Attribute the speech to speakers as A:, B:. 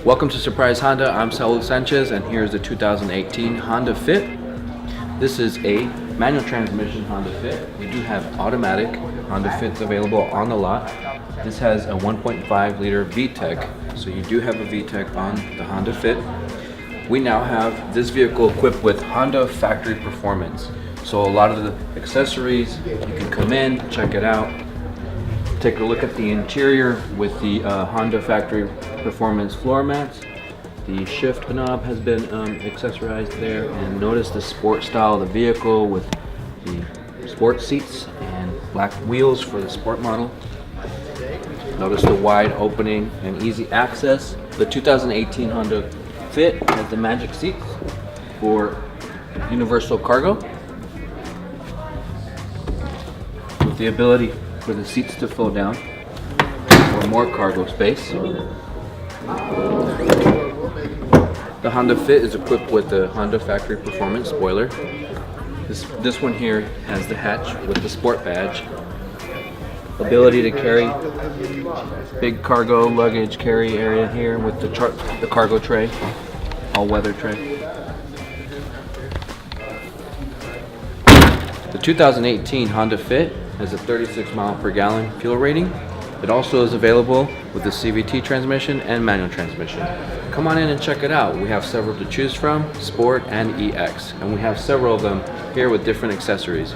A: Welcome to Surprise Honda. I'm Saul Sanchez, and here's the 2018 Honda Fit. This is a manual transmission Honda Fit. We do have automatic Honda Fits available on the lot. This has a 1.5 liter VTEC, so you do have a VTEC on the Honda Fit. We now have this vehicle equipped with Honda factory performance. So a lot of the accessories, you can come in, check it out, take a look at the interior with the Honda factory performance floor mats. The shift knob has been accessorized there, and notice the sport style of the vehicle with the sport seats and black wheels for the sport model. Notice the wide opening and easy access. The 2018 Honda Fit has the magic seats for universal cargo, with the ability for the seats to fold down for more cargo space. The Honda Fit is equipped with the Honda factory performance spoiler. This one here has the hatch with the sport badge. Ability to carry big cargo luggage carry area here with the cargo tray, all-weather tray. The 2018 Honda Fit has a 36 mile per gallon fuel rating. It also is available with the CVT transmission and manual transmission. Come on in and check it out. We have several to choose from, Sport and EX, and we have several of them here with different accessories.